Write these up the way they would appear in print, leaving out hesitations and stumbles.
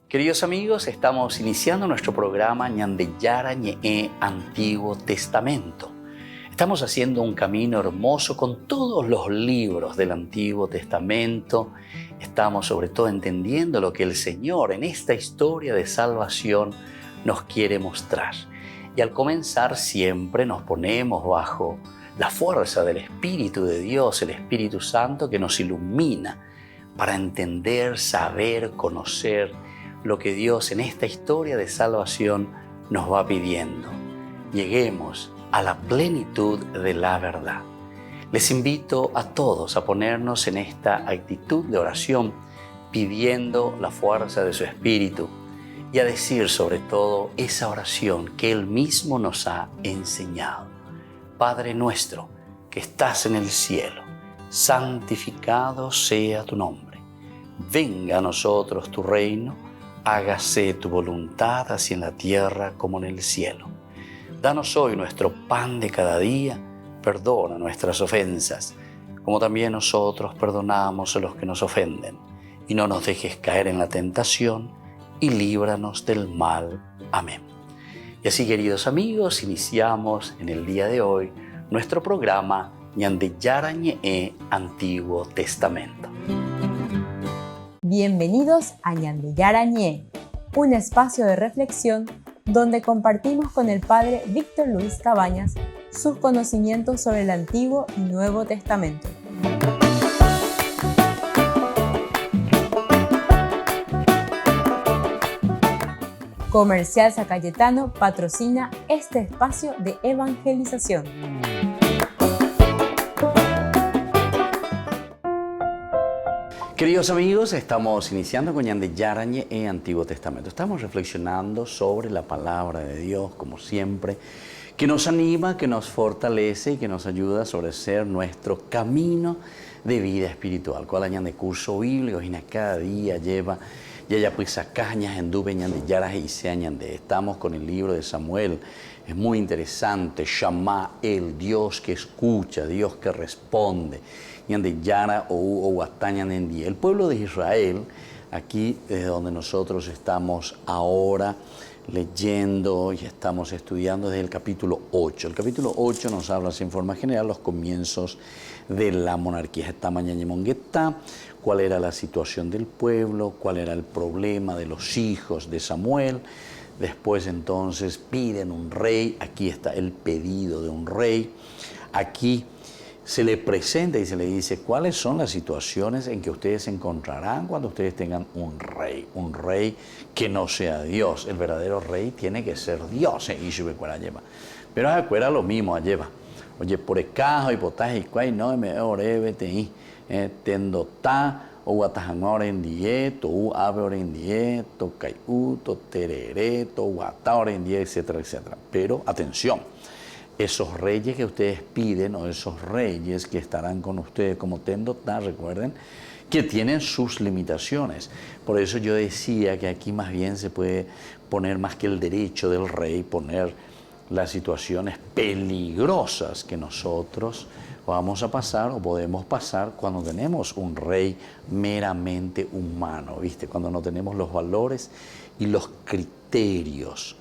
Queridos amigos, estamos iniciando nuestro programa Ñandeyara Ñe'e Antiguo Testamento. Estamos haciendo un camino hermoso con todos los libros del Antiguo Testamento. Estamos sobre todo entendiendo lo que el Señor en esta historia de salvación nos quiere mostrar. Y al comenzar siempre nos ponemos bajo la fuerza del Espíritu de Dios, el Espíritu Santo que nos ilumina para entender, saber, conocer lo que Dios en esta historia de salvación nos va pidiendo. Lleguemos a la plenitud de la verdad. Les invito a todos a ponernos en esta actitud de oración, pidiendo la fuerza de su Espíritu y a decir sobre todo esa oración que Él mismo nos ha enseñado. Padre nuestro que estás en el cielo, santificado sea tu nombre. Venga a nosotros tu reino, hágase tu voluntad así en la tierra como en el cielo. Danos hoy nuestro pan de cada día, perdona nuestras ofensas, como también nosotros perdonamos a los que nos ofenden. Y no nos dejes caer en la tentación, y líbranos del mal. Amén. Y así, queridos amigos, iniciamos en el día de hoy nuestro programa Ñandeyara Ñe'e Antiguo Testamento. Bienvenidos a Ñandeyara Ñe'e, un espacio de reflexión donde compartimos con el Padre Víctor Luis Cabañas sus conocimientos sobre el Antiguo y Nuevo Testamento. Comercial San Cayetano patrocina este espacio de evangelización. Queridos amigos, estamos iniciando con Ñandeyara Ñe'e Antiguo Testamento. Estamos reflexionando sobre la palabra de Dios, como siempre, que nos anima, que nos fortalece y que nos ayuda a sobreser nuestro camino de vida espiritual. Cual año de curso bíblico y cada día lleva ya pues cañas en duve Ñandeyara y se añande. Estamos con el libro de Samuel. Es muy interesante. Shama, el Dios que escucha, Dios que responde. Ñandeyara o Huatañanendi. El pueblo de Israel, aquí desde donde nosotros estamos ahora leyendo y estamos estudiando desde el capítulo 8. El capítulo 8 nos habla en forma general los comienzos de la monarquía. Esta Mañañemongueta, cuál era la situación del pueblo, cuál era el problema de los hijos de Samuel. Después entonces piden un rey. Aquí está el pedido de un rey. Aquí se le presenta y se le dice cuáles son las situaciones en que ustedes se encontrarán cuando ustedes tengan un rey que no sea Dios. El verdadero rey tiene que ser Dios. Pero acuerda lo mismo lleva. Oye, por el cajo y potaje y cuay no me orebe tendo ta o guatajanora en dieto u ave en dieto caiu to terere to guata en dieto, etcétera, etcétera. Pero atención. Esos reyes que ustedes piden o esos reyes que estarán con ustedes como Tendotá, recuerden que tienen sus limitaciones. Por eso yo decía que aquí más bien se puede poner más que el derecho del rey, poner las situaciones peligrosas que nosotros vamos a pasar o podemos pasar cuando tenemos un rey meramente humano, ¿viste? Cuando no tenemos los valores y los criterios.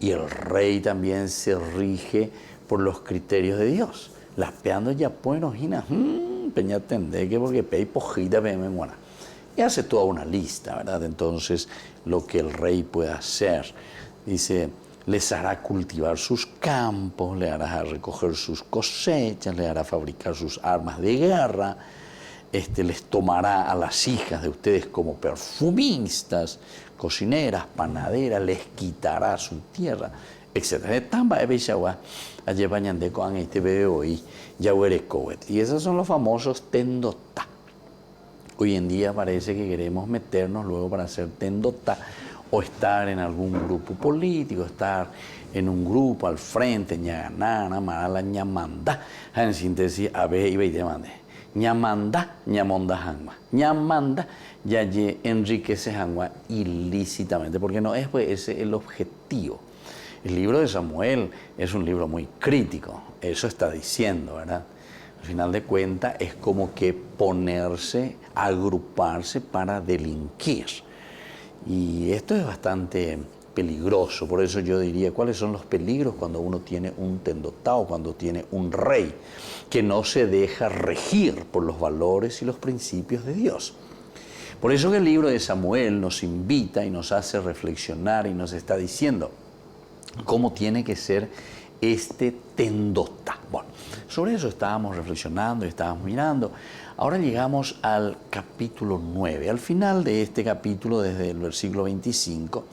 Y el rey también se rige por los criterios de Dios. Las peando ya pueden peña tende que porque pei pojita me muera. Y hace toda una lista, ¿verdad? Entonces, lo que el rey puede hacer, dice, les hará cultivar sus campos, le hará recoger sus cosechas, le hará fabricar sus armas de guerra, les tomará a las hijas de ustedes como perfumistas, cocineras, panaderas, les quitará su tierra, etc. Y esos son los famosos tendotá. Hoy en día parece que queremos meternos luego para hacer tendotá o estar en algún grupo político, estar en un grupo al frente, ñaganana, marala, ñamanda, en síntesis, a ver, y te mande. Ñamanda, ñamonda hangma. Ñamanda, ya enriquece hangma ilícitamente, porque no es pues, ese el objetivo. El libro de Samuel es un libro muy crítico, eso está diciendo, ¿verdad? Al final de cuentas es como que ponerse, agruparse para delinquir. Y esto es bastante peligroso, por eso yo diría, ¿cuáles son los peligros cuando uno tiene un tendotao, cuando tiene un rey que no se deja regir por los valores y los principios de Dios? Por eso que el libro de Samuel nos invita y nos hace reflexionar y nos está diciendo cómo tiene que ser este tendota. Bueno, sobre eso estábamos reflexionando y estábamos mirando. Ahora llegamos al capítulo 9. Al final de este capítulo, desde el versículo 25,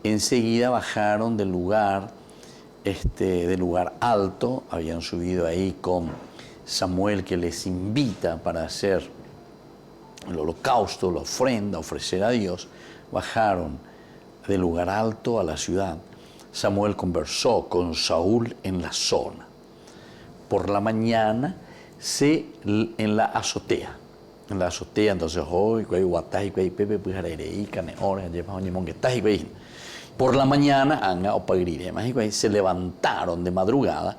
enseguida bajaron del lugar alto, habían subido ahí con Samuel, que les invita para hacer el holocausto, la ofrenda, ofrecer a Dios. Bajaron del lugar alto a la ciudad. Samuel conversó con Saúl en la zona. Por la mañana, en la azotea. Entonces, por la mañana, se levantaron de madrugada,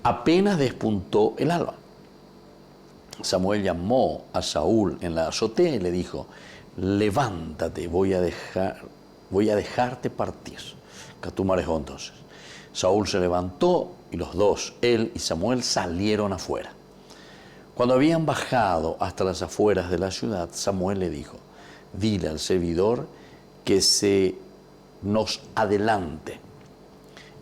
apenas despuntó el alba. Samuel llamó a Saúl en la azotea y le dijo: levántate, voy a dejarte partir. Catumarejó entonces. Saúl se levantó y los dos, él y Samuel, salieron afuera. Cuando habían bajado hasta las afueras de la ciudad, Samuel le dijo: dile al servidor que se nos adelante.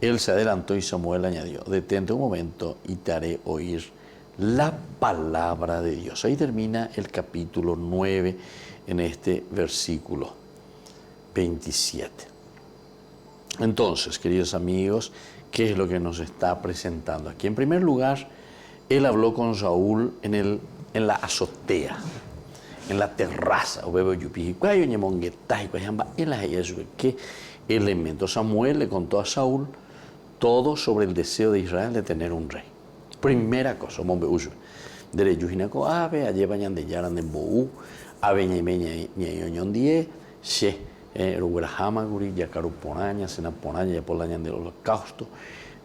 Él se adelantó y Samuel añadió: detente un momento y te haré oír la palabra de Dios. Ahí termina el capítulo 9 en este versículo 27. Entonces, queridos amigos, ¿qué es lo que nos está presentando aquí? En primer lugar, él habló con Saúl en la azotea, en la terraza. ¿Qué elemento? Samuel le contó a Saúl todo sobre el deseo de Israel de tener un rey. Primera cosa,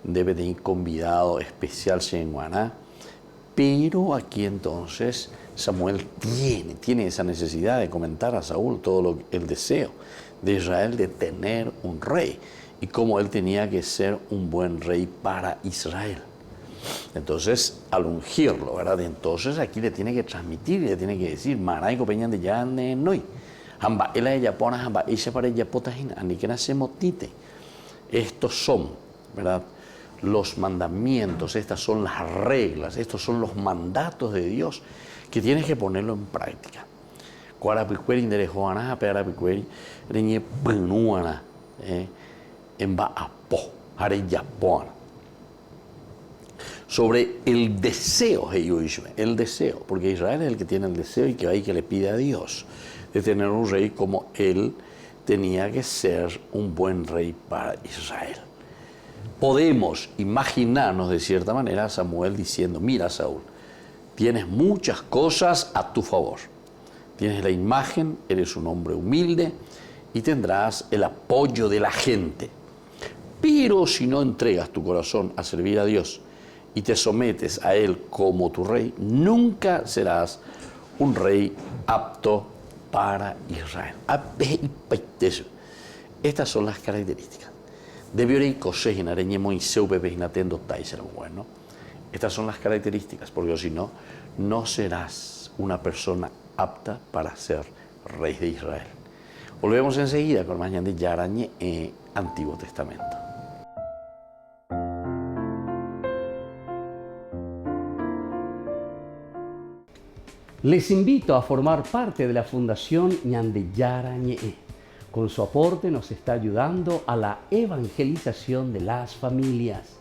debe tener convidado especial en Guaná. Pero aquí entonces Samuel tiene esa necesidad de comentar a Saúl todo el deseo de Israel de tener un rey y cómo él tenía que ser un buen rey para Israel. Entonces, al ungirlo, ¿verdad? Entonces aquí le tiene que transmitir, le tiene que decir: Maraico Peñan de Yane Noi. Hamba ela ella pona hamba ella para ella potajina ani que nace motite. Estos son, ¿verdad?, los mandamientos, estas son las reglas, estos son los mandatos de Dios que tienes que ponerlo en práctica. Cuarapicueri inderejoana, pearapicueri, reñe penuana, en va a po, areyapoana. Sobre el deseo, el deseo, porque Israel es el que tiene el deseo y que hay que le pide a Dios de tener un rey como él tenía que ser un buen rey para Israel. Podemos imaginarnos de cierta manera a Samuel diciendo: mira, Saúl, tienes muchas cosas a tu favor. Tienes la imagen, eres un hombre humilde y tendrás el apoyo de la gente. Pero si no entregas tu corazón a servir a Dios y te sometes a Él como tu rey, nunca serás un rey apto para Israel. Estas son las características. Estas son las características, porque si no, no serás una persona apta para ser rey de Israel. Volvemos enseguida con más de Yarañe en Antiguo Testamento. Les invito a formar parte de la Fundación Ñandeyara Ñe'e. Con su aporte nos está ayudando a la evangelización de las familias.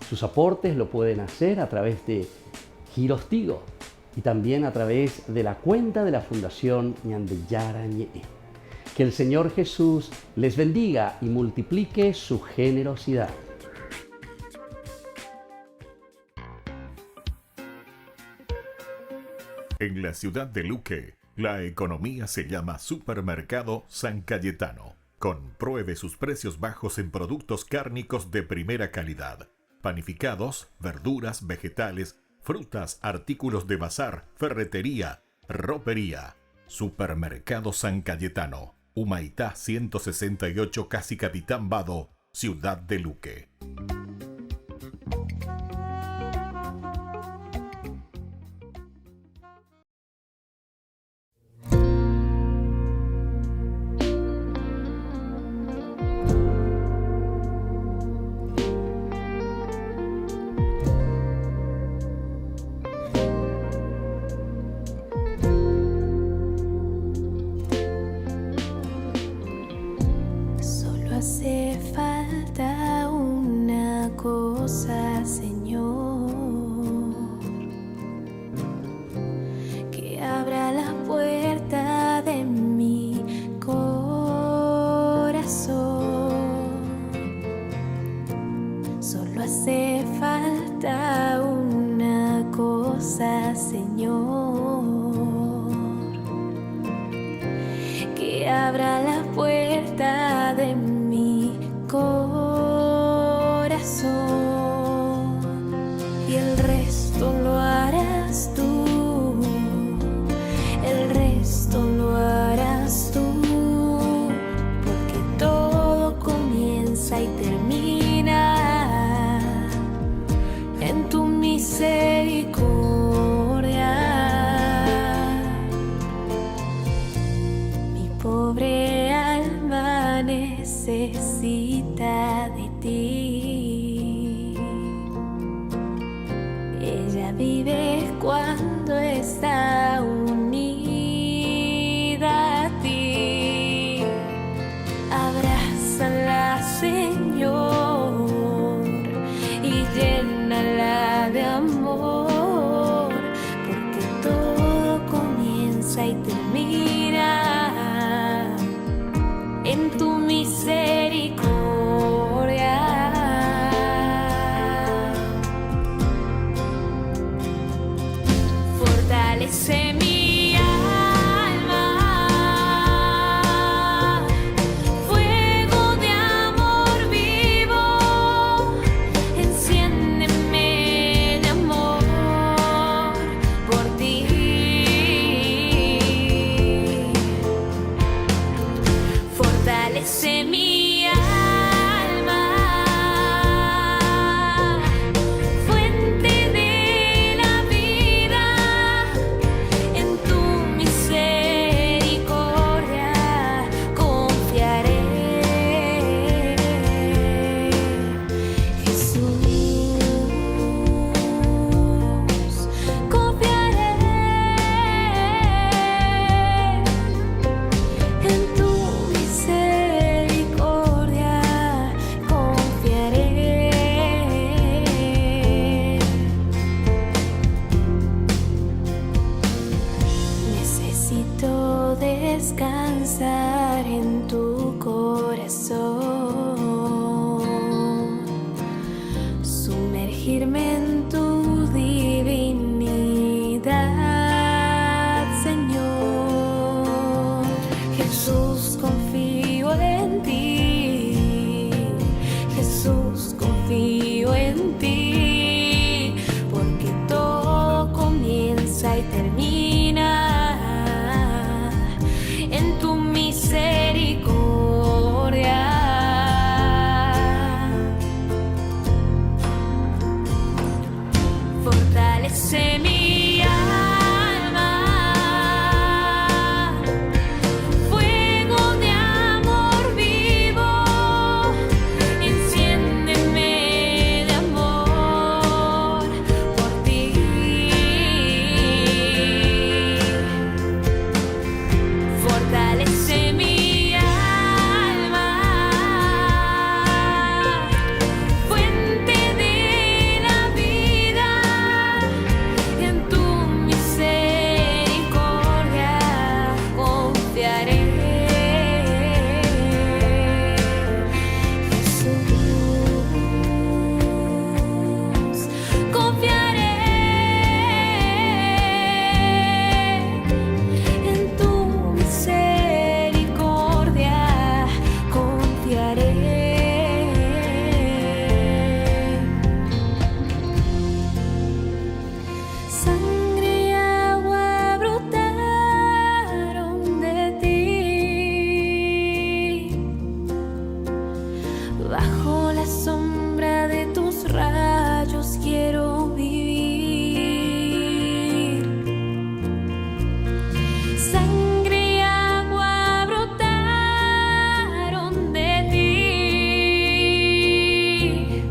Sus aportes lo pueden hacer a través de Giros Tigo y también a través de la cuenta de la Fundación Ñandeyara Ñe'e. Que el Señor Jesús les bendiga y multiplique su generosidad. En la ciudad de Luque, la economía se llama Supermercado San Cayetano. Compruebe sus precios bajos en productos cárnicos de primera calidad. Panificados, verduras, vegetales, frutas, artículos de bazar, ferretería, ropería. Supermercado San Cayetano. Humaitá 168, Casi Capitán Vado, Ciudad de Luque. Hace falta una cosa, Señor, que abra la puerta de mi corazón. Solo hace falta una cosa, Señor, que abra la puerta de mi corazón, y el resto lo harás tú, el resto lo harás tú, porque todo comienza y termina en tu misericordia. Mi pobre alma necesita de ti. Ella vive cuando está unida a ti. Abrázala, Señor, y llénala de amor, porque todo comienza y termina en tu misericordia. Fortalece mi alma, fuego de amor vivo, enciéndeme de amor por ti. Fortalece mi alma, fuente de la vida, en tu misericordia confiaré. Jesús, confiaré en tu misericordia. la sombra de tus rayos quiero vivir. Sangre y agua brotaron de ti.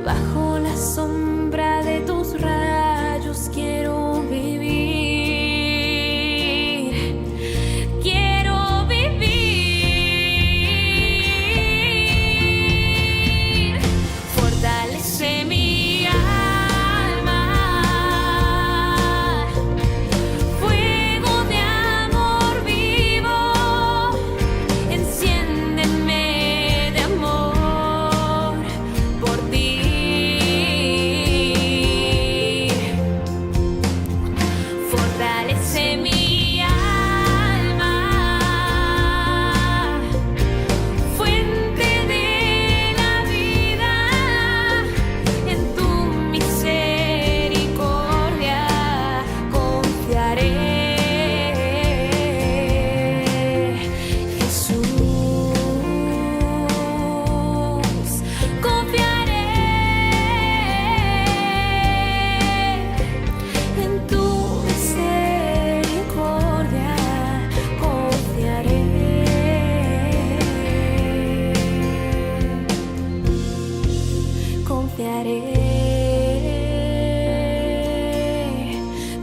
Bajo la sombra de tus rayos quiero vivir. Quiero vivir. Fortalece mi alma. Fuego de amor vivo. Enciéndeme de amor por ti. Fortalece mi alma, fuente de la vida, en tu misericordia confiaré. Jesús, confiaré. En tu misericordia confiaré. Confiaré.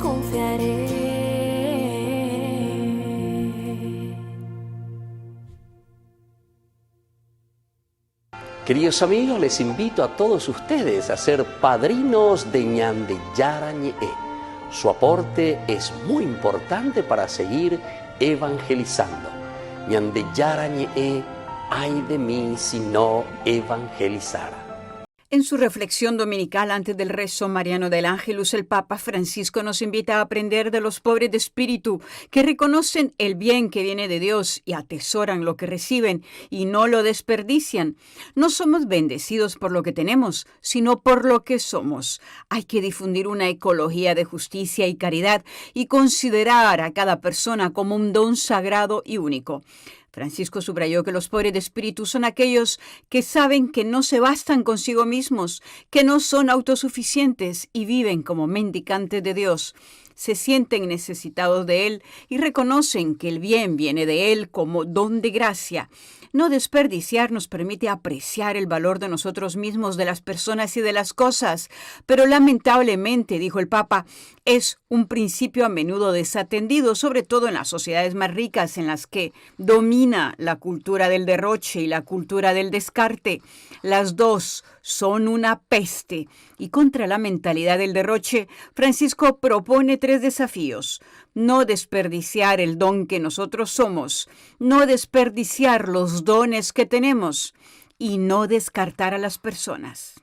Confiaré. Queridos amigos, les invito a todos ustedes a ser padrinos de Ñande Yarañe. Su aporte es muy importante para seguir evangelizando. Ñande Yarañe, ay de mí si no evangelizara. En su reflexión dominical antes del rezo mariano del Ángelus, el Papa Francisco nos invita a aprender de los pobres de espíritu, que reconocen el bien que viene de Dios y atesoran lo que reciben y no lo desperdician. No somos bendecidos por lo que tenemos, sino por lo que somos. Hay que difundir una ecología de justicia y caridad y considerar a cada persona como un don sagrado y único. Francisco subrayó que los pobres de espíritu son aquellos que saben que no se bastan consigo mismos, que no son autosuficientes y viven como mendicantes de Dios. Se sienten necesitados de Él y reconocen que el bien viene de Él como don de gracia. No desperdiciar nos permite apreciar el valor de nosotros mismos, de las personas y de las cosas, pero lamentablemente, dijo el Papa, es un principio a menudo desatendido, sobre todo en las sociedades más ricas en las que domina la cultura del derroche y la cultura del descarte. Las dos son una peste. Y contra la mentalidad del derroche, Francisco propone 3 desafíos. No desperdiciar el don que nosotros somos, no desperdiciar los dones que tenemos y no descartar a las personas.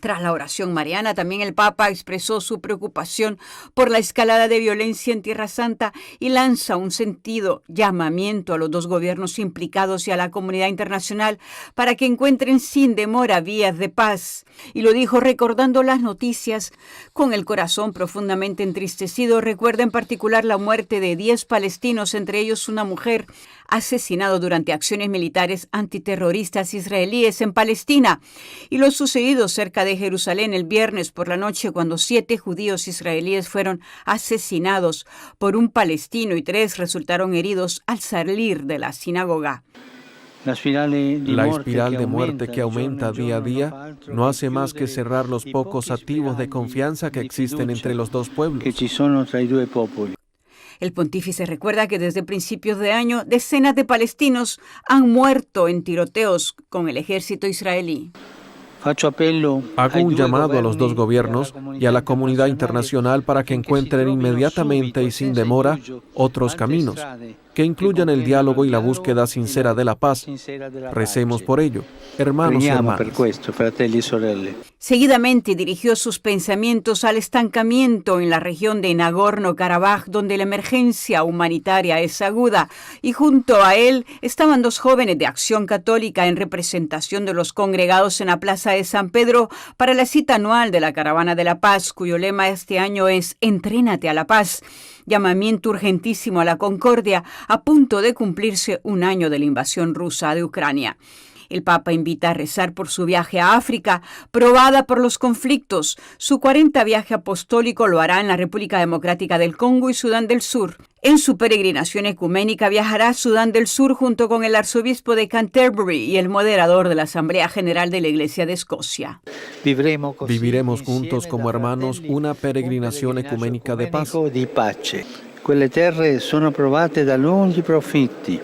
Tras la oración mariana, también el Papa expresó su preocupación por la escalada de violencia en Tierra Santa y lanza un sentido llamamiento a los 2 gobiernos implicados y a la comunidad internacional para que encuentren sin demora vías de paz. Y lo dijo recordando las noticias con el corazón profundamente entristecido. Recuerda en particular la muerte de 10 palestinos, entre ellos una mujer, asesinado durante acciones militares antiterroristas israelíes en Palestina, y lo sucedido cerca de Jerusalén el viernes por la noche, cuando 7 judíos israelíes fueron asesinados por un palestino y 3 resultaron heridos al salir de la sinagoga. La espiral de muerte que aumenta día a día no hace más que cerrar los pocos activos de confianza que existen entre los 2 pueblos. El pontífice recuerda que desde principios de año decenas de palestinos han muerto en tiroteos con el ejército israelí. Hago un llamado a los 2 gobiernos y a la comunidad internacional para que encuentren inmediatamente y sin demora otros caminos que incluyan el diálogo y la búsqueda sincera de la paz. Recemos por ello, hermanos y hermanas. Seguidamente dirigió sus pensamientos al estancamiento en la región de Nagorno-Karabaj, donde la emergencia humanitaria es aguda, y junto a él estaban 2 jóvenes de Acción Católica en representación de los congregados en la Plaza de San Pedro para la cita anual de la Caravana de la Paz, cuyo lema este año es «Entrénate a la paz», llamamiento urgentísimo a la concordia, a punto de cumplirse un año de la invasión rusa de Ucrania. El Papa invita a rezar por su viaje a África, probada por los conflictos. Su 40 viaje apostólico lo hará en la República Democrática del Congo y Sudán del Sur. En su peregrinación ecuménica viajará a Sudán del Sur junto con el arzobispo de Canterbury y el moderador de la Asamblea General de la Iglesia de Escocia. Viviremos juntos como hermanos una peregrinación ecuménica de paz. Quelle terre sono provate da lunghi profitti.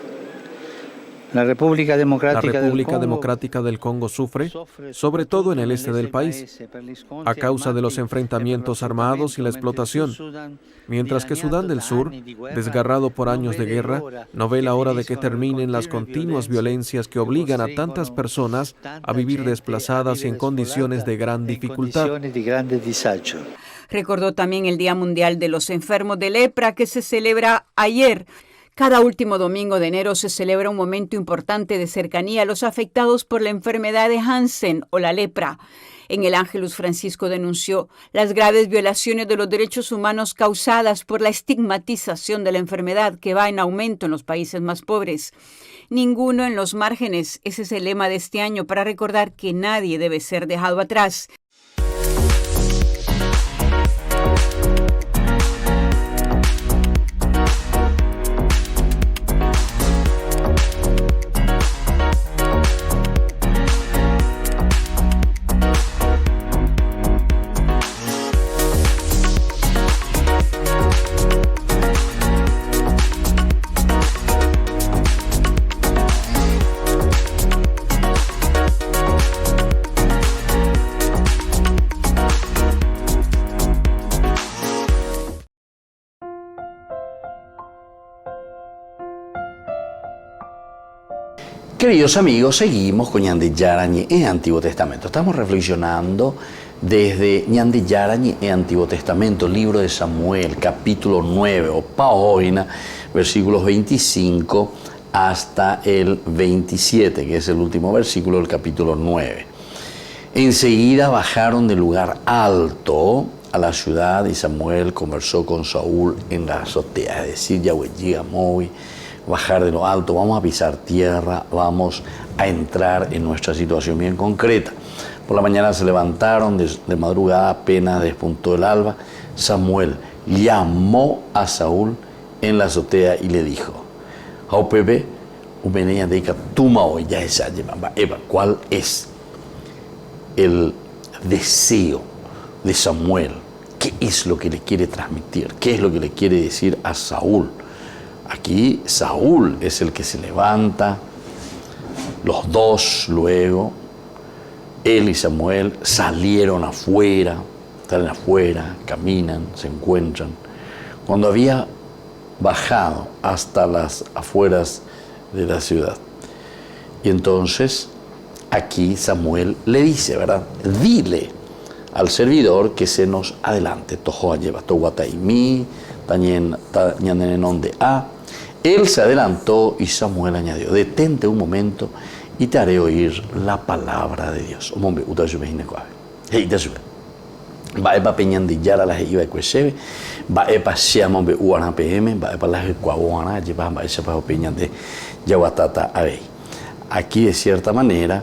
La República Democrática del Congo sufre, sobre todo en el este del país, a causa de los enfrentamientos armados y la explotación, mientras que Sudán del Sur, desgarrado por años de guerra, no ve la hora de que terminen las continuas violencias que obligan a tantas personas a vivir desplazadas y en condiciones de gran dificultad. Recordó también el Día Mundial de los Enfermos de Lepra, que se celebra ayer. Cada último domingo de enero se celebra un momento importante de cercanía a los afectados por la enfermedad de Hansen o la lepra. En el Ángelus, Francisco denunció las graves violaciones de los derechos humanos causadas por la estigmatización de la enfermedad que va en aumento en los países más pobres. Ninguno en los márgenes, ese es el lema de este año para recordar que nadie debe ser dejado atrás. Queridos amigos, seguimos con Ñande Yarañe en Antiguo Testamento. Estamos reflexionando desde Ñande Yarañe en Antiguo Testamento, libro de Samuel, capítulo 9, o Paoina, versículos 25 hasta el 27, que es el último versículo del capítulo 9. Enseguida bajaron del lugar alto a la ciudad y Samuel conversó con Saúl en la azotea, es decir, Yahweh Yigamoy, bajar de lo alto, vamos a pisar tierra, vamos a entrar en nuestra situación bien concreta. Por la mañana se levantaron, de madrugada apenas despuntó el alba, Samuel llamó a Saúl en la azotea y le dijo, ¿cuál es el deseo de Samuel? ¿Qué es lo que le quiere transmitir? ¿Qué es lo que le quiere decir a Saúl? Aquí Saúl es el que se levanta, los dos luego, él y Samuel salieron afuera, salen afuera, caminan, se encuentran. Cuando había bajado hasta las afueras de la ciudad. Y entonces aquí Samuel le dice, ¿verdad? Dile al servidor que se nos adelante. Tojoa lleva Toguataimi, Tañanenonde A. Él se adelantó y Samuel añadió, detente un momento y te haré oír la palabra de Dios. Baepa peñandillara las iba de cueseve, baepa seamos be uana pm, baepa las cuabuana, llevan baepa para peñande yaguatata abey. Aquí de cierta manera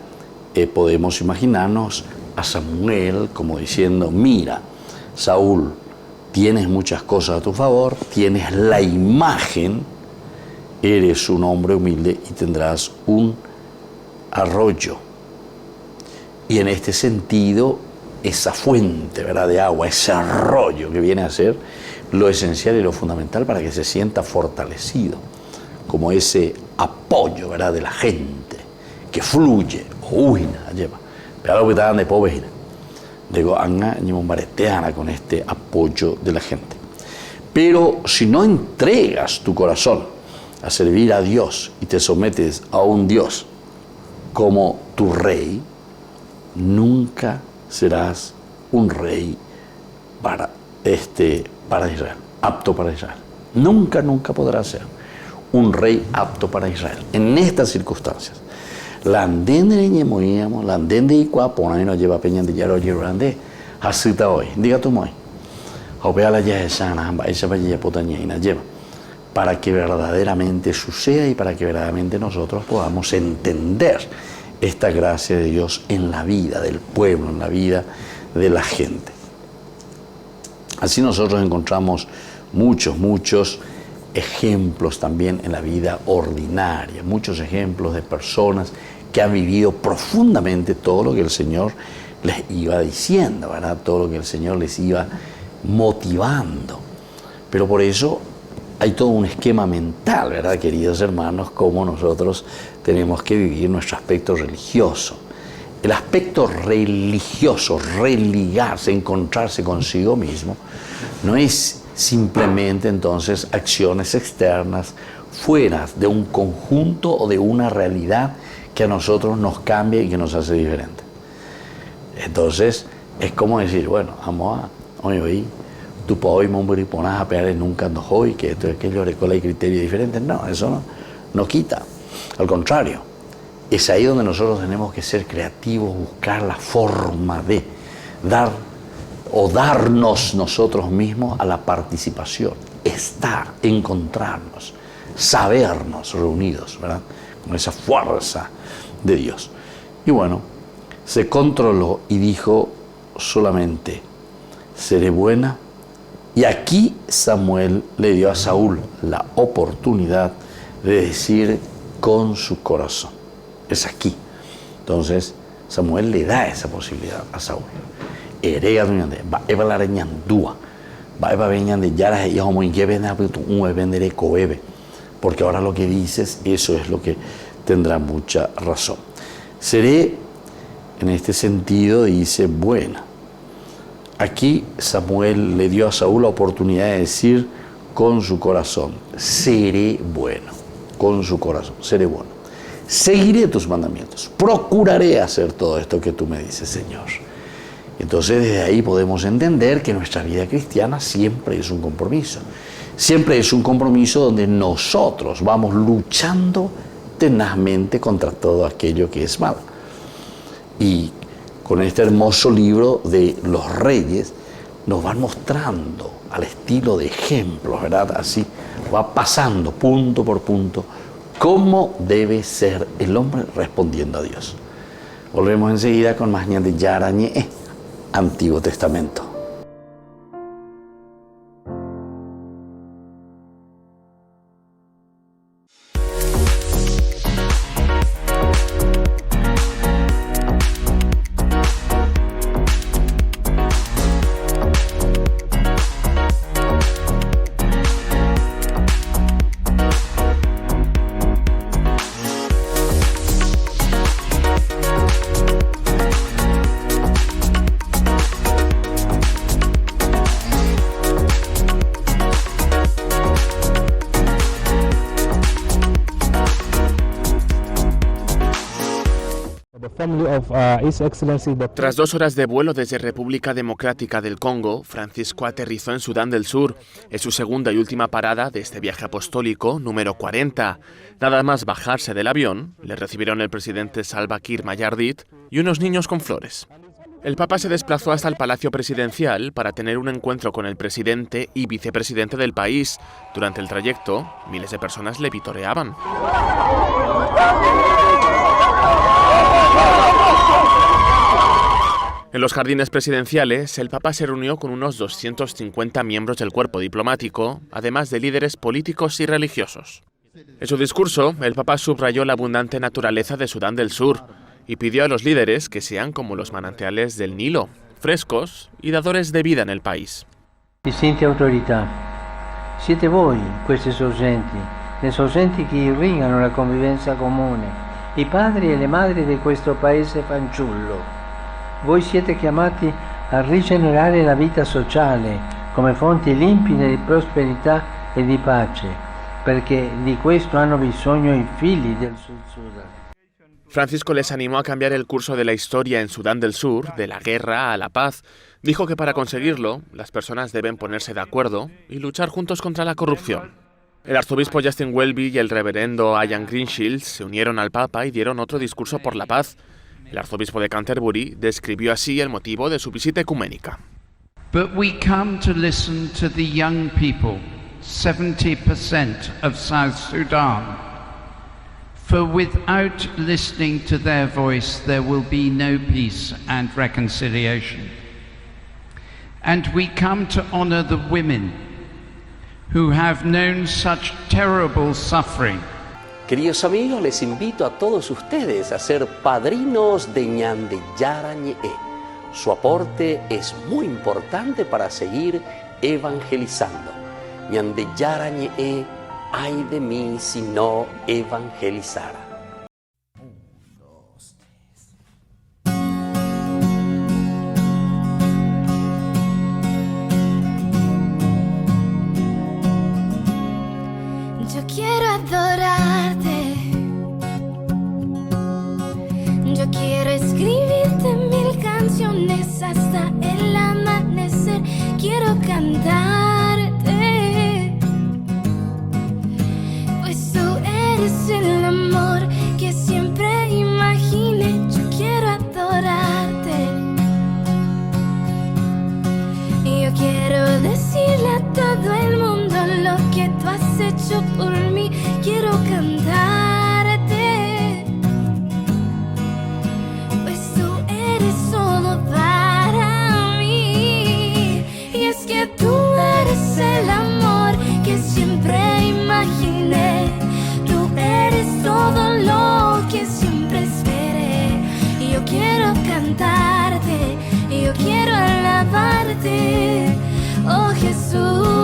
podemos imaginarnos a Samuel como diciendo, mira, Saúl, tienes muchas cosas a tu favor, tienes la imagen, eres un hombre humilde y tendrás un arroyo. Y en este sentido, esa fuente, ¿verdad?, de agua, ese arroyo que viene a ser lo esencial y lo fundamental para que se sienta fortalecido, como ese apoyo, ¿verdad?, de la gente que fluye, de pobres, con este apoyo de la gente. Pero si no entregas tu corazón a servir a Dios y te sometes a un Dios como tu rey, nunca serás un rey para Israel, apto para Israel. Nunca podrás ser un rey apto para Israel. En estas circunstancias, la andende ñemoíamos, la andende y cuapona y nos lleva peñan de yaro yerande, asita hoy, diga tu moi, opea la ya sana, esa vaya potaña y lleva, para que verdaderamente suceda y para que verdaderamente nosotros podamos entender esta gracia de Dios en la vida del pueblo, en la vida de la gente. Así nosotros encontramos muchos ejemplos también en la vida ordinaria, muchos ejemplos de personas que han vivido profundamente todo lo que el Señor les iba diciendo, ¿verdad? Todo lo que el Señor les iba motivando. Pero por eso hay todo un esquema mental, ¿verdad, queridos hermanos? Cómo nosotros tenemos que vivir nuestro aspecto religioso. El aspecto religioso, religarse, encontrarse consigo mismo, no es simplemente entonces acciones externas fuera de un conjunto o de una realidad que a nosotros nos cambia y que nos hace diferente. Entonces, es como decir, bueno, vamos a hoy, tú puedes hoy poner a pegar nunca no hoy, que esto es aquello, recola y criterios diferentes. No, eso no quita. Al contrario, es ahí donde nosotros tenemos que ser creativos, buscar la forma de darnos nosotros mismos a la participación, estar, encontrarnos, sabernos reunidos, ¿verdad? Con esa fuerza de Dios. Y bueno, se controló y dijo solamente, seré buena. Y aquí Samuel le dio a Saúl la oportunidad de decir con su corazón. Es aquí. Entonces, Samuel le da esa posibilidad a Saúl. Erega duñande, va a hablar ñandúa, va a venir de yaras y como porque ahora lo que dices, eso es lo que tendrá mucha razón. Seré, en este sentido, dice buena. Aquí Samuel le dio a Saúl la oportunidad de decir con su corazón, seré bueno, con su corazón, seré bueno. Seguiré tus mandamientos, procuraré hacer todo esto que tú me dices, Señor. Entonces desde ahí podemos entender que nuestra vida cristiana siempre es un compromiso. Siempre es un compromiso donde nosotros vamos luchando tenazmente contra todo aquello que es malo. Y con este hermoso libro de los Reyes nos van mostrando al estilo de ejemplos, ¿verdad? Así va pasando punto por punto cómo debe ser el hombre respondiendo a Dios. Volvemos enseguida con más de Yarañe, Antiguo Testamento. Tras 2 horas de vuelo desde República Democrática del Congo, Francisco aterrizó en Sudán del Sur. Es su segunda y última parada de este viaje apostólico número 40. Nada más bajarse del avión, le recibieron el presidente Salva Kiir Mayardit y unos niños con flores. El Papa se desplazó hasta el Palacio Presidencial para tener un encuentro con el presidente y vicepresidente del país. Durante el trayecto, miles de personas le vitoreaban. En los jardines presidenciales, el Papa se reunió con unos 250 miembros del cuerpo diplomático, además de líderes políticos y religiosos. En su discurso, el Papa subrayó la abundante naturaleza de Sudán del Sur y pidió a los líderes que sean como los manantiales del Nilo, frescos y dadores de vida en el país. Distinti autorità, siete voi questi sorgenti, le sorgenti che irrigano la convivenza comune, i padri e le madri di questo paese fanciullo. Voi siete chiamati a rigenerare la vita sociale come fonti limpide di prosperità e di pace, perché di questo hanno bisogno i figli del Sud Sudan. Francisco les animó a cambiar el curso de la historia en Sudán del Sur, de la guerra a la paz. Dijo que para conseguirlo, las personas deben ponerse de acuerdo y luchar juntos contra la corrupción. El arzobispo Justin Welby y el reverendo Ian Greenshields se unieron al Papa y dieron otro discurso por la paz. El arzobispo de Canterbury describió así el motivo de su visita ecuménica. But we come to listen to the young people, 70% of South Sudan. For without listening to their voice, there will be no peace and reconciliation. And we come to honor the women who have known such terrible suffering. Queridos amigos, les invito a todos ustedes a ser padrinos de Ñande Yara Ñe'e. Su aporte es muy importante para seguir evangelizando. Ñande Yara Ñe'e, ay de mí si no evangelizara. Yo quiero adorarte, yo quiero escribirte 1000 canciones hasta el amanecer, quiero cantarte, pues tú eres el amor que siempre imaginé, yo quiero adorarte, y yo quiero decirle a todo el mundo lo que tú has hecho por mí, quiero cantarte, pues tú eres todo para mí, y es que tú eres el amor que siempre imaginé, tú eres todo lo que siempre esperé, y yo quiero cantarte, y yo quiero alabarte, oh Jesús.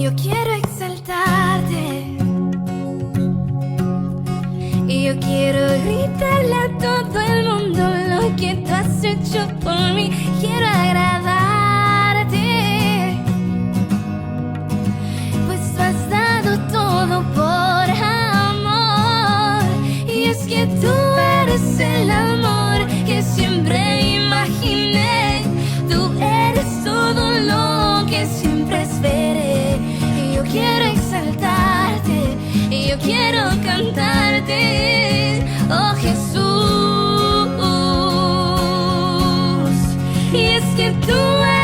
Yo quiero exaltarte, y yo quiero gritarle a todo el mundo lo que tú has hecho por mí, quiero agradarte, pues tú has dado todo por amor, y es que tú eres el amor que siempre imaginé, tú eres todo lo que siempre esperé, y yo quiero exaltarte, y yo quiero cantarte, oh Jesús, y es que tú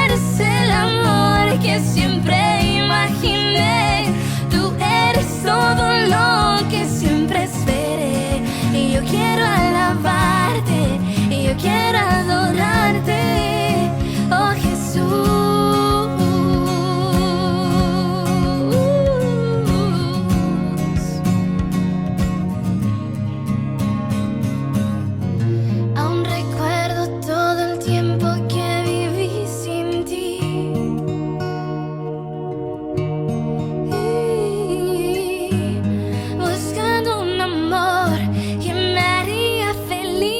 eres el amor que siempre imaginé, tú eres todo lo que siempre esperé, y yo quiero alabarte, y yo quiero adorarte, oh Jesús. Aún recuerdo todo el tiempo que viví sin ti, buscando un amor que me haría feliz,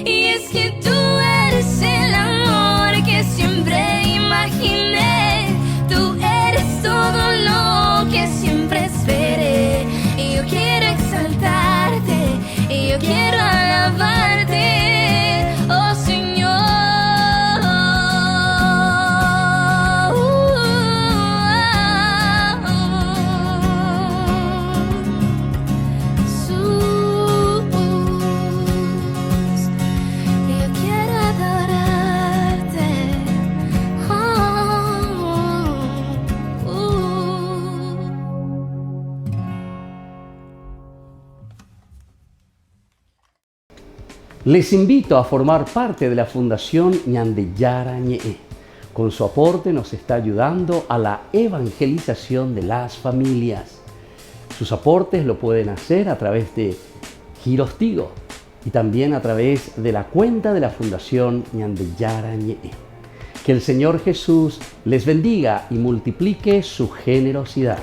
y es que tú eres el amor que siempre imaginé, tú eres todo lo que siempre esperé, y yo quiero exaltarte, y yo quiero alabarte, oh Señor. Jesús, yo quiero adorarte, Les invito a formar parte de la Fundación Ñande Yara Ñe'e. Con su aporte nos está ayudando a la evangelización de las familias. Sus aportes lo pueden hacer a través de Giros Tigo y también a través de la cuenta de la Fundación Ñande Yara Ñe'e. Que el Señor Jesús les bendiga y multiplique su generosidad.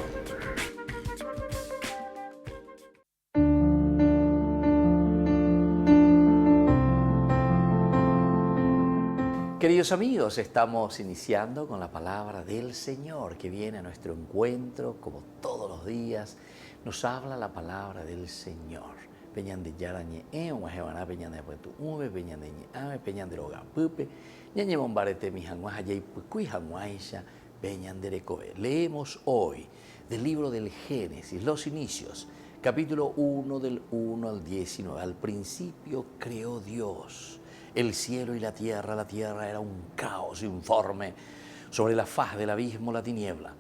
Queridos amigos, estamos iniciando con la palabra del Señor que viene a nuestro encuentro como todos los días. Nos habla la palabra del Señor. Peñande Yara Ñe'e, Umajebaná, Peñande Puetu Ube, Peñande Ñe'ame, Peñande Roga Pupe, Ñañe Bombarete, Mijanguaja, Yaipucuy, Janguaisha, Peñande Recobe. Leemos hoy del libro del Génesis, los inicios, capítulo 1 del 1 al 19. Al principio creó Dios el cielo y la tierra era un caos informe, sobre la faz del abismo la tiniebla,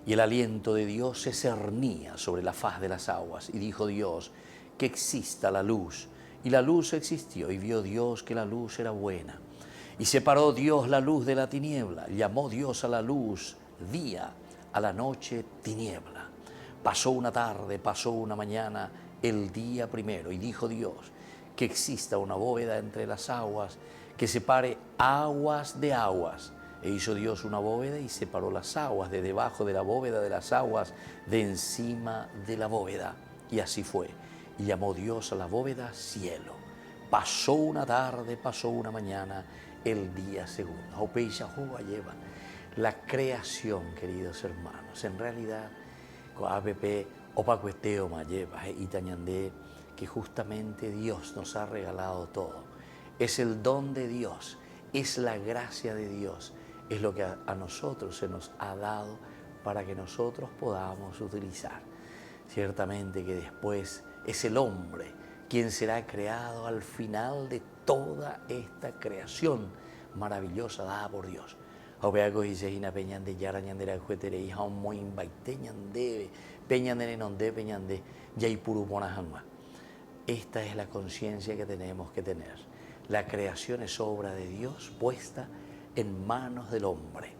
y el aliento de Dios se cernía sobre la faz de las aguas, y dijo Dios, que exista la luz, y la luz existió, y vio Dios que la luz era buena, y separó Dios la luz de la tiniebla, llamó Dios a la luz día, a la noche tiniebla. Pasó una tarde, pasó una mañana, el día primero, y dijo Dios, que exista una bóveda entre las aguas, que separe aguas de aguas. E hizo Dios una bóveda y separó las aguas de debajo de la bóveda de las aguas de encima de la bóveda. Y así fue. Y llamó Dios a la bóveda cielo. Pasó una tarde, pasó una mañana, el día segundo. Opeisha Juba lleva la creación, queridos hermanos. En realidad, APP Opacuesteo Mayeva y Tañandé, que justamente Dios nos ha regalado todo. Es el don de Dios, es la gracia de Dios, es lo que a nosotros se nos ha dado para que nosotros podamos utilizar. Ciertamente que después es el hombre quien será creado al final de toda esta creación maravillosa dada por Dios. Esta es la conciencia que tenemos que tener. La creación es obra de Dios puesta en manos del hombre.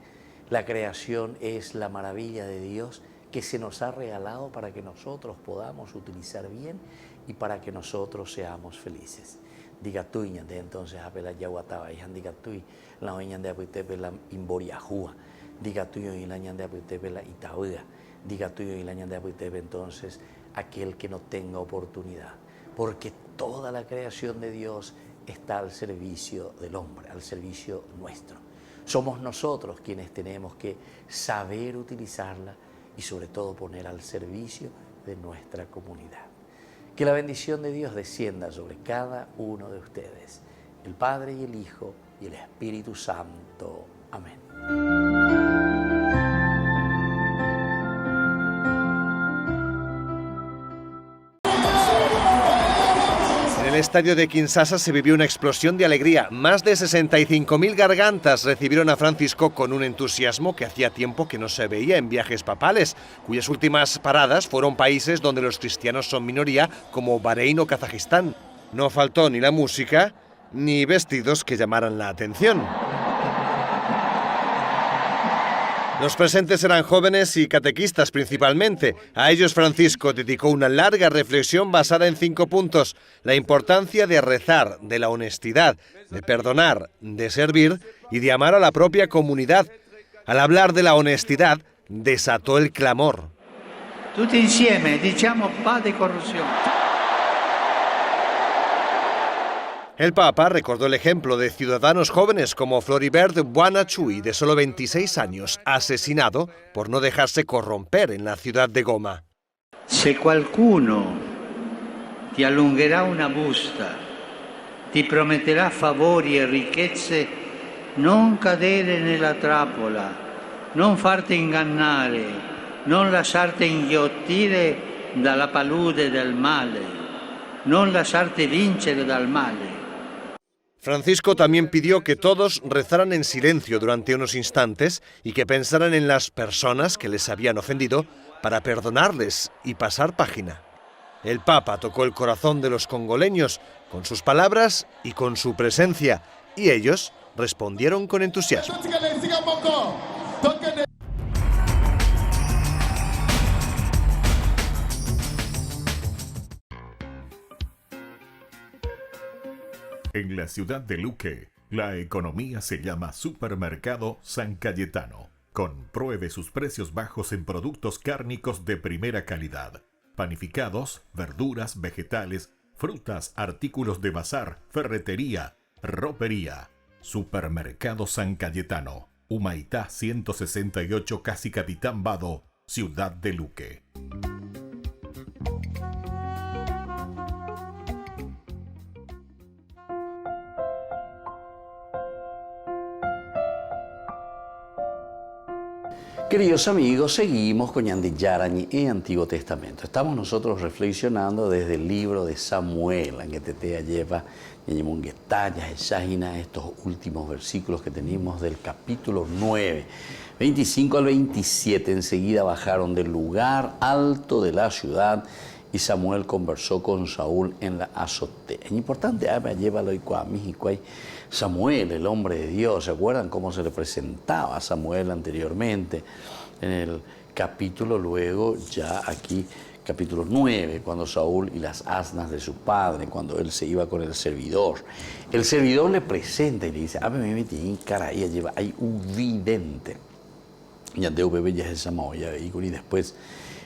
La creación es la maravilla de Dios que se nos ha regalado para que nosotros podamos utilizar bien y para que nosotros seamos felices. Diga tú, entonces, a la yaguataba, y diga tú, la oña de apuitepe la imboriajúa, diga tú, y la ñan de apuitepe la itaúda, diga tú, y la ñan de apuitepe, entonces, aquel que no tenga oportunidad. Porque toda la creación de Dios está al servicio del hombre, al servicio nuestro. Somos nosotros quienes tenemos que saber utilizarla y sobre todo poner al servicio de nuestra comunidad. Que la bendición de Dios descienda sobre cada uno de ustedes, el Padre y el Hijo y el Espíritu Santo. Amén. En el estadio de Kinshasa se vivió una explosión de alegría. Más de 65.000 gargantas recibieron a Francisco con un entusiasmo que hacía tiempo que no se veía en viajes papales, cuyas últimas paradas fueron países donde los cristianos son minoría, como Bahrein o Kazajistán. No faltó ni la música ni vestidos que llamaran la atención. Los presentes eran jóvenes y catequistas principalmente. A ellos Francisco dedicó una larga reflexión basada en 5 puntos. La importancia de rezar, de la honestidad, de perdonar, de servir y de amar a la propia comunidad. Al hablar de la honestidad, desató el clamor. Tutti insieme diciamo pa de corrupción. El Papa recordó el ejemplo de ciudadanos jóvenes como Floribert Buonachui, de solo 26 años, asesinado por no dejarse corromper en la ciudad de Goma. Se qualcuno ti allungherà una busta, ti prometterà favori e ricchezze, non cadere nella trappola, non farti ingannare, non lasciarti inghiottire dalla palude del male, non lasciarti vincere dal male. Francisco también pidió que todos rezaran en silencio durante unos instantes y que pensaran en las personas que les habían ofendido para perdonarles y pasar página. El Papa tocó el corazón de los congoleños con sus palabras y con su presencia, y ellos respondieron con entusiasmo. En la ciudad de Luque, la economía se llama Supermercado San Cayetano. Compruebe sus precios bajos en productos cárnicos de primera calidad. Panificados, verduras, vegetales, frutas, artículos de bazar, ferretería, ropería. Supermercado San Cayetano. Humaitá 168, Casi Capitán Vado, ciudad de Luque. Queridos amigos, seguimos con Ñande Yarañe en Antiguo Testamento. Estamos nosotros reflexionando desde el libro de Samuel, en que te lleva estos últimos versículos que tenemos del capítulo 9, 25 al 27. Enseguida bajaron del lugar alto de la ciudad y Samuel conversó con Saúl en la azotea. Es importante, Samuel, el hombre de Dios. ¿Se acuerdan cómo se le presentaba a Samuel anteriormente? En el capítulo luego, ya aquí, capítulo 9, cuando Saúl y las asnas de su padre, cuando él se iba con el servidor. El servidor le presenta y le dice, hay un vidente. Y después,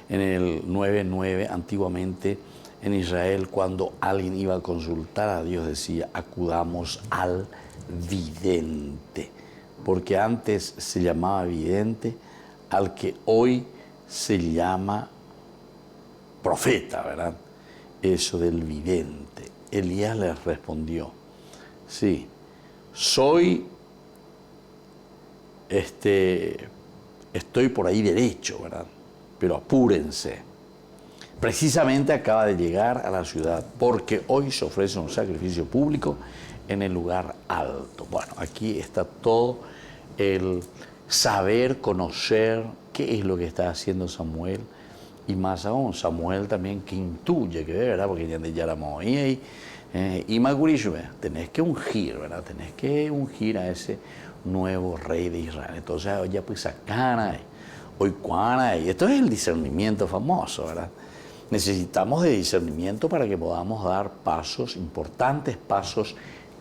en el 9:9, antiguamente en Israel, cuando alguien iba a consultar a Dios, decía, acudamos al vidente. Porque antes se llamaba vidente al que hoy se llama profeta, ¿verdad? Eso del vidente. Elías le respondió, sí, soy, estoy por ahí derecho, ¿verdad? Pero apúrense. Precisamente acaba de llegar a la ciudad porque hoy se ofrece un sacrificio público en el lugar alto. Bueno, aquí está todo el saber, conocer qué es lo que está haciendo Samuel. Y más aún, Samuel también que intuye, que ve, ¿verdad? Porque ya era Moí y Magurishue, tenés que ungir, ¿verdad? Tenés que ungir a ese nuevo rey de Israel. Entonces, ya pues sacana, hoy cuana, y esto es el discernimiento famoso, ¿verdad? Necesitamos de discernimiento para que podamos dar pasos, importantes pasos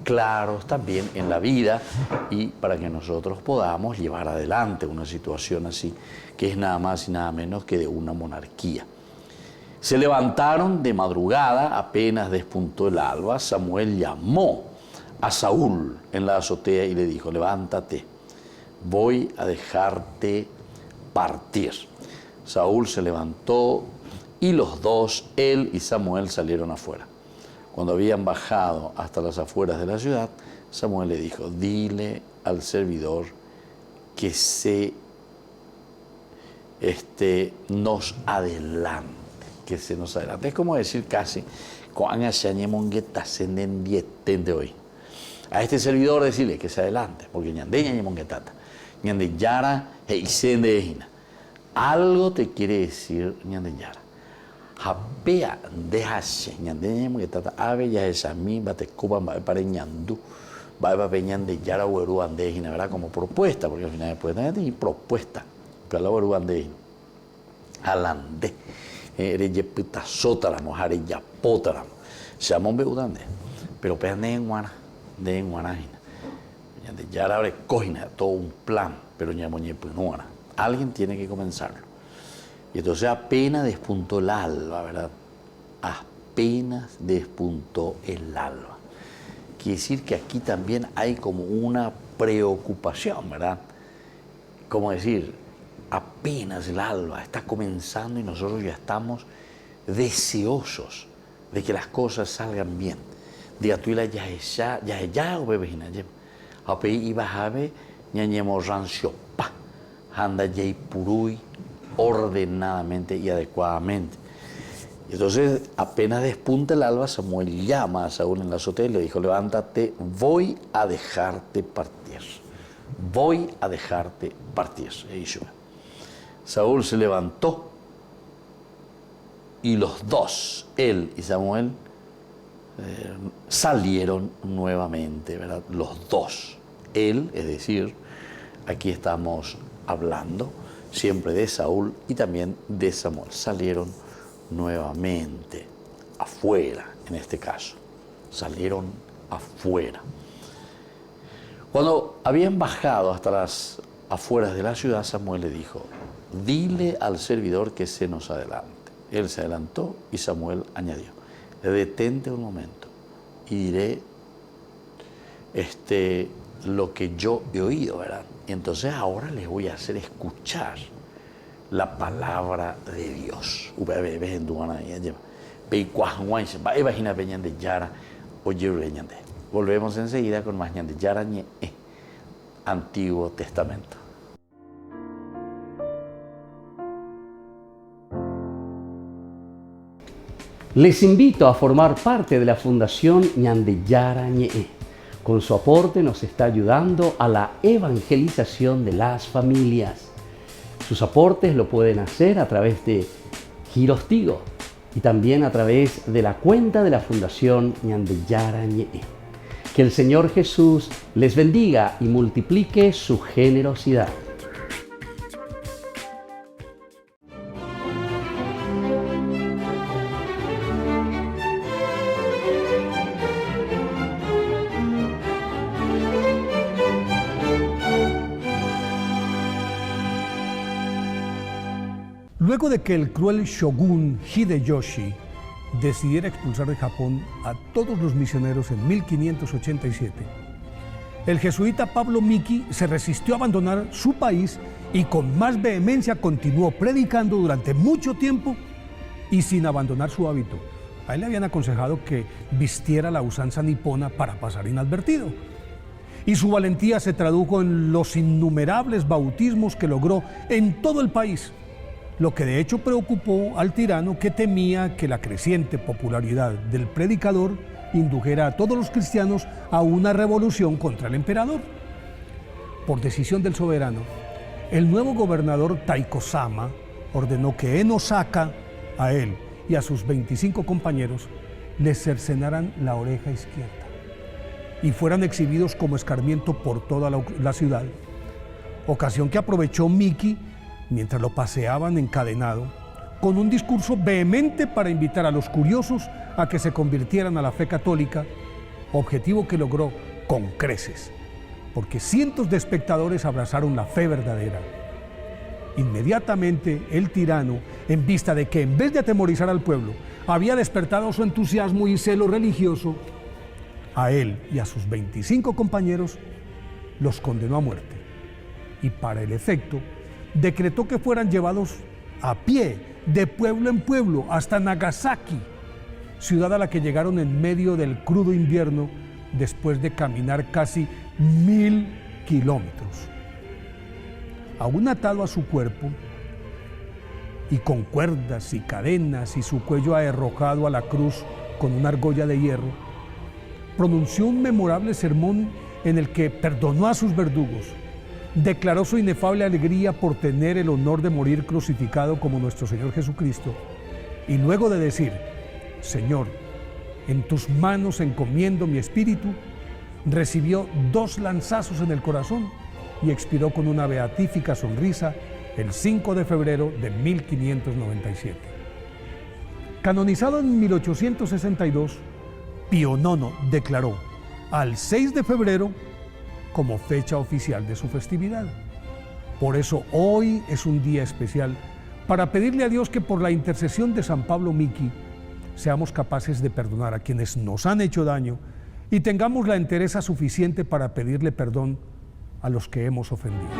claros también en la vida y para que nosotros podamos llevar adelante una situación así, que es nada más y nada menos que de una monarquía. Se levantaron de madrugada, apenas despuntó el alba. Samuel llamó a Saúl en la azotea y le dijo, levántate, voy a dejarte partir. Saúl se levantó y los dos, él y Samuel, salieron afuera. Cuando habían bajado hasta las afueras de la ciudad, Samuel le dijo, dile al servidor que nos adelante, que se nos adelante. Es como decir casi, de hoy. A este servidor decirle que se adelante, porque algo te quiere decir ñandeyara. Japea dejase ñandeyara que tata ave ya es a mí bate cuba para ñandú va peñan de yara hueru andejina, ¿verdad? Como propuesta, porque al final después de propuesta que la hueru andejina alande reye pita sótaramo jare ya pótaramo se llama un beudande pero pean de enguana de yara abre cojina todo un plan pero ñamoñe punuana alguien tiene que comenzarlo. Y entonces apenas despuntó el alba, ¿verdad? Apenas despuntó el alba. Quiere decir que aquí también hay como una preocupación, ¿verdad? Como decir, apenas el alba está comenzando y nosotros ya estamos deseosos de que las cosas salgan bien. De atuila ya o bebejina, ape iba jabe ñañemo rancio pa, anda yei purui ordenadamente y adecuadamente. Entonces, apenas despunta el alba, Samuel llama a Saúl en la azotea y le dijo, levántate, voy a dejarte partir. Voy a dejarte partir. Saúl se levantó y los dos, él y Samuel, salieron nuevamente, ¿verdad? Los dos. Él, es decir, aquí estamos hablando siempre de Saúl y también de Samuel. Salieron nuevamente afuera, en este caso. Salieron afuera. Cuando habían bajado hasta las afueras de la ciudad, Samuel le dijo, dile al servidor que se nos adelante. Él se adelantó y Samuel añadió, detente un momento y diré lo que yo he oído, ¿verdad? Y entonces ahora les voy a hacer escuchar la palabra de Dios. Volvemos enseguida con más Ñande Yarañe, Antiguo Testamento. Les invito a formar parte de la Fundación Ñandeyara Ñe'e. Con su aporte nos está ayudando a la evangelización de las familias. Sus aportes lo pueden hacer a través de Giros Tigo y también a través de la cuenta de la Fundación Ñandeyara Ñe'e. Que el Señor Jesús les bendiga y multiplique su generosidad. Luego de que el cruel shogun Hideyoshi decidiera expulsar de Japón a todos los misioneros en 1587, el jesuita Pablo Miki se resistió a abandonar su país y con más vehemencia continuó predicando durante mucho tiempo y sin abandonar su hábito. A él le habían aconsejado que vistiera la usanza nipona para pasar inadvertido. Y su valentía se tradujo en los innumerables bautismos que logró en todo el país, lo que de hecho preocupó al tirano, que temía que la creciente popularidad del predicador indujera a todos los cristianos a una revolución contra el emperador. Por decisión del soberano, el nuevo gobernador Taiko-sama ordenó que en Osaka, a él y a sus 25 compañeros, les cercenaran la oreja izquierda y fueran exhibidos como escarmiento por toda la ciudad, ocasión que aprovechó Miki mientras lo paseaban encadenado, con un discurso vehemente para invitar a los curiosos a que se convirtieran a la fe católica, objetivo que logró con creces, porque cientos de espectadores abrazaron la fe verdadera. Inmediatamente el tirano, en vista de que en vez de atemorizar al pueblo, había despertado su entusiasmo y celo religioso, a él y a sus 25 compañeros los condenó a muerte y, para el efecto, decretó que fueran llevados a pie, de pueblo en pueblo, hasta Nagasaki, ciudad a la que llegaron en medio del crudo invierno después de caminar casi 1000 kilómetros. Aún atado a su cuerpo y con cuerdas y cadenas y su cuello aherrojado a la cruz con una argolla de hierro, pronunció un memorable sermón en el que perdonó a sus verdugos, declaró su inefable alegría por tener el honor de morir crucificado como nuestro Señor Jesucristo, y luego de decir: Señor, en tus manos encomiendo mi espíritu, recibió 2 lanzazos en el corazón y expiró con una beatífica sonrisa el 5 de febrero de 1597. Canonizado en 1862, Pío IX declaró al 6 de febrero como fecha oficial de su festividad. Por eso hoy es un día especial para pedirle a Dios que, por la intercesión de San Pablo Miki, seamos capaces de perdonar a quienes nos han hecho daño y tengamos la entereza suficiente para pedirle perdón a los que hemos ofendido.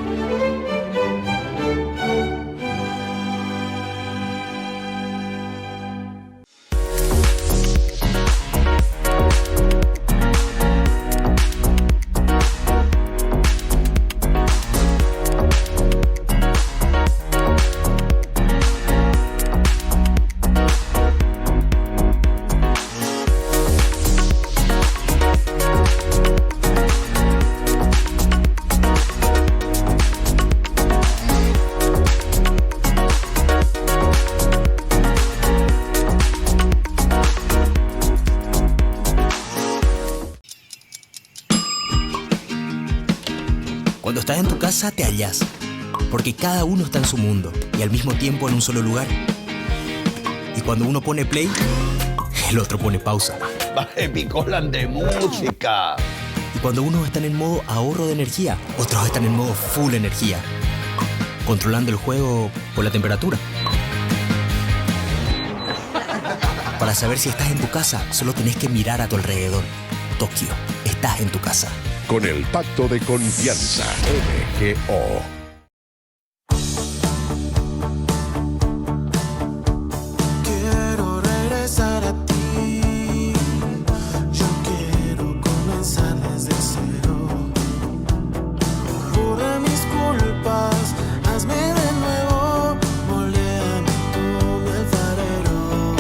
Cuando estás en tu casa te hallas, porque cada uno está en su mundo y al mismo tiempo en un solo lugar. Y cuando uno pone play, el otro pone pausa. Baje picolan de música. Y cuando unos están en modo ahorro de energía, otros están en modo full energía, controlando el juego por la temperatura. Para saber si estás en tu casa, solo tenés que mirar a tu alrededor. Tokio, estás en tu casa. Con el Pacto de Confianza, MGO. Quiero regresar a ti. Yo quiero comenzar desde cero. Borra mis culpas, hazme de nuevo. Moléame tú, mi alfarero.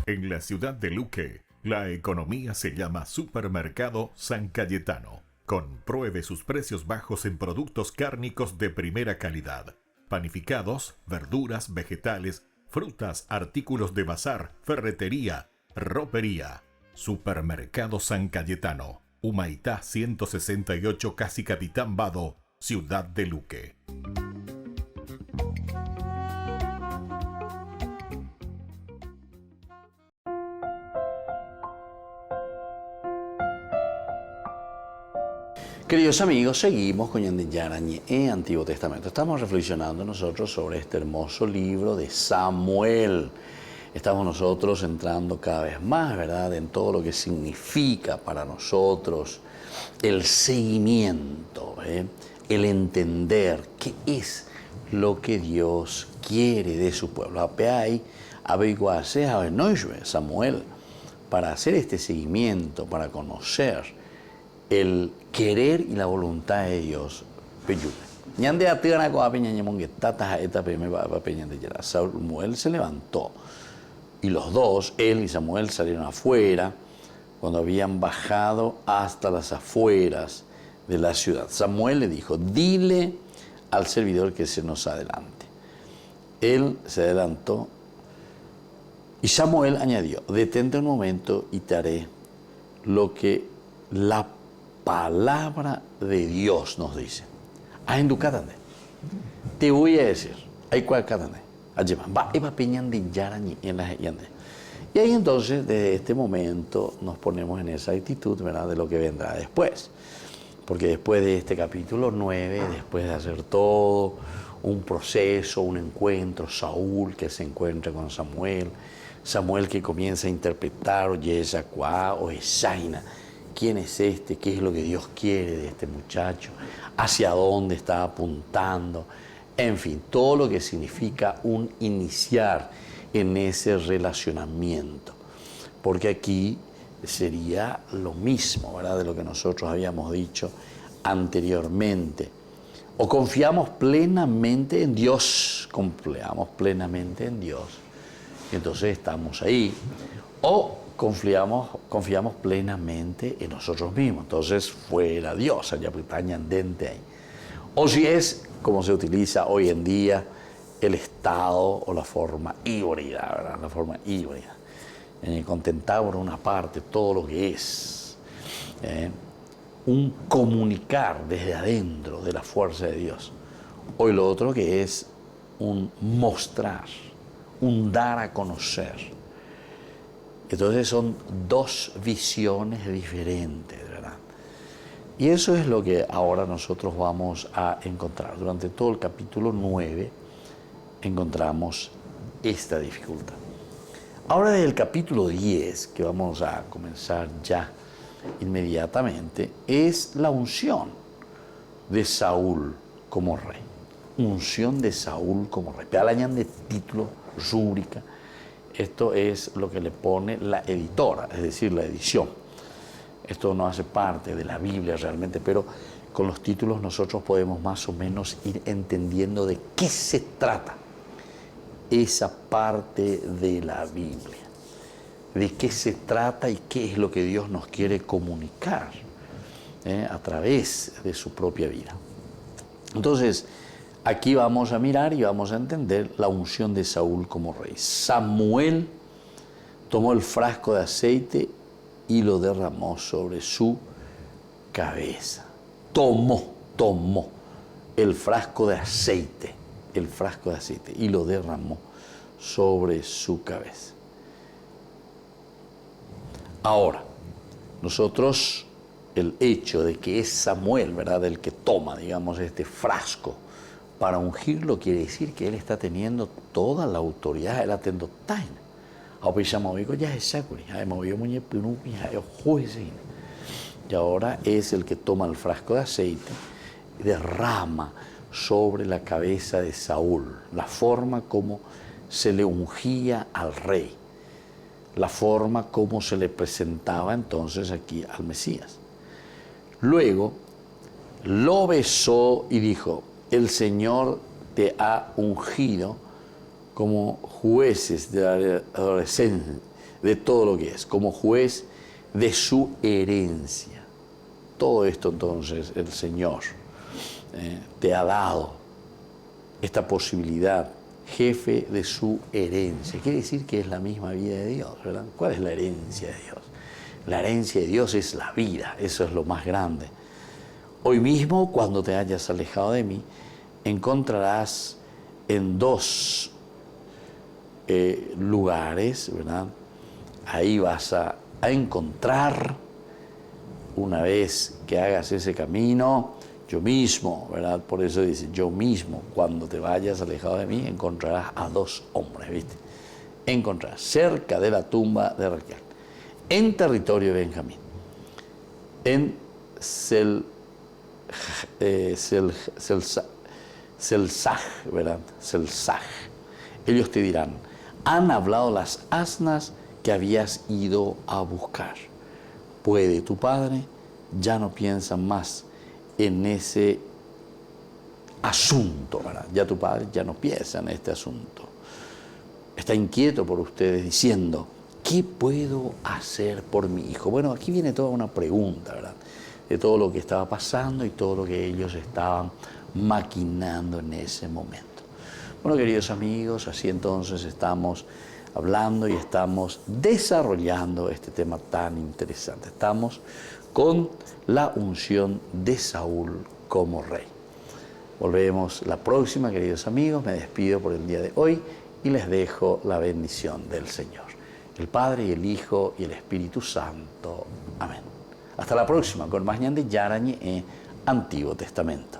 En la ciudad de Luque, la economía se llama Supermercado San Cayetano. Compruebe sus precios bajos en productos cárnicos de primera calidad. Panificados, verduras, vegetales, frutas, artículos de bazar, ferretería, ropería. Supermercado San Cayetano, Humaitá 168, casi Capitán Vado, ciudad de Luque. Queridos amigos, seguimos con Ñande Yarañe en Antiguo Testamento. Estamos reflexionando nosotros sobre este hermoso libro de Samuel. Estamos nosotros entrando cada vez más, ¿verdad?, en todo lo que significa para nosotros el seguimiento, el entender qué es lo que Dios quiere de su pueblo. Samuel, para hacer este seguimiento, para conocer el querer y la voluntad de Dios. Samuel se levantó y los dos, él y Samuel, salieron afuera cuando habían bajado hasta las afueras de la ciudad. Samuel le dijo: dile al servidor que se nos adelante. Él se adelantó y Samuel añadió: detente un momento y te haré lo que la palabra de Dios nos dice. Te voy a decir. Y ahí entonces, desde este momento, nos ponemos en esa actitud, ¿verdad?, de lo que vendrá después. Porque después de este capítulo 9, después de hacer todo un proceso, un encuentro, Saúl que se encuentra con Samuel, Samuel que comienza a interpretar, oye, Yacuá o Esaina, ¿quién es este? ¿Qué es lo que Dios quiere de este muchacho? ¿Hacia dónde está apuntando? En fin, todo lo que significa un iniciar en ese relacionamiento. Porque aquí sería lo mismo, ¿verdad?, de lo que nosotros habíamos dicho anteriormente. O confiamos plenamente en Dios, confiamos plenamente en Dios, y entonces estamos ahí. O confiamos plenamente en nosotros mismos, entonces fuera Dios, allá dente ahí. O si es, como se utiliza hoy en día, el estado o la forma híbrida, ¿verdad? La forma híbrida. Contentar por una parte todo lo que es, un comunicar desde adentro de la fuerza de Dios. Hoy lo otro que es un mostrar, un dar a conocer. Entonces son dos visiones diferentes, ¿verdad? Y eso es lo que ahora nosotros vamos a encontrar. Durante todo el capítulo 9 encontramos esta dificultad. Ahora desde el capítulo 10, que vamos a comenzar ya inmediatamente, es la unción de Saúl como rey. Unción de Saúl como rey. Pealañan de título, rúbrica. Esto es lo que le pone la editora, es decir, la edición. Esto no hace parte de la Biblia realmente, pero con los títulos nosotros podemos más o menos ir entendiendo de qué se trata esa parte de la Biblia. De qué se trata y qué es lo que Dios nos quiere comunicar a través de su propia vida. Entonces, aquí vamos a mirar y vamos a entender la unción de Saúl como rey. Samuel tomó el frasco de aceite y lo derramó sobre su cabeza. Tomó el frasco de aceite y lo derramó sobre su cabeza. Ahora, nosotros, el hecho de que es Samuel, ¿verdad?, el que toma, digamos, este frasco para ungirlo, quiere decir que él está teniendo toda la autoridad, él atendo taina. Y ahora es el que toma el frasco de aceite y derrama sobre la cabeza de Saúl, la forma como se le ungía al rey, la forma como se le presentaba entonces aquí al Mesías. Luego lo besó y dijo: el Señor te ha ungido como jueces de de todo lo que es, como juez de su herencia. Todo esto entonces el Señor te ha dado esta posibilidad, jefe de su herencia. Quiere decir que es la misma vida de Dios, ¿verdad? ¿Cuál es la herencia de Dios? La herencia de Dios es la vida, eso es lo más grande. Hoy mismo, cuando te hayas alejado de mí, encontrarás en 2 lugares, ¿verdad? Ahí vas a encontrar, una vez que hagas ese camino, yo mismo, ¿verdad? Por eso dice, yo mismo, cuando te vayas alejado de mí, encontrarás a 2 hombres, ¿viste? Encontrarás cerca de la tumba de Raquel, en territorio de Benjamín, en Selzaj, ¿verdad? Selzaj. Ellos te dirán, han hablado las asnas que habías ido a buscar. Puede tu padre, ya no piensa más en ese asunto, ¿verdad? Ya tu padre ya no piensa en este asunto. Está inquieto por ustedes diciendo, ¿qué puedo hacer por mi hijo? Bueno, aquí viene toda una pregunta, ¿verdad? De todo lo que estaba pasando y todo lo que ellos estaban maquinando en ese momento. Bueno, queridos amigos, así entonces estamos hablando y estamos desarrollando este tema tan interesante. Estamos con la unción de Saúl como rey. Volvemos la próxima, queridos amigos. Me despido por el día de hoy y les dejo la bendición del Señor, el Padre y el Hijo y el Espíritu Santo. Amén. Hasta la próxima con más Ñande Yarañe Antiguo Testamento.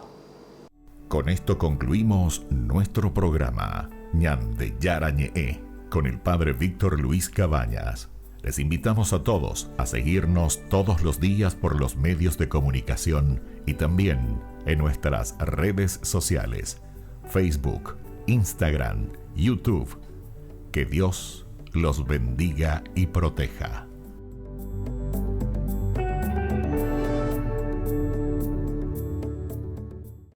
Con esto concluimos nuestro programa Ñande Yarañe con el Padre Víctor Luis Cabañas. Les invitamos a todos a seguirnos todos los días por los medios de comunicación y también en nuestras redes sociales, Facebook, Instagram, YouTube. Que Dios los bendiga y proteja.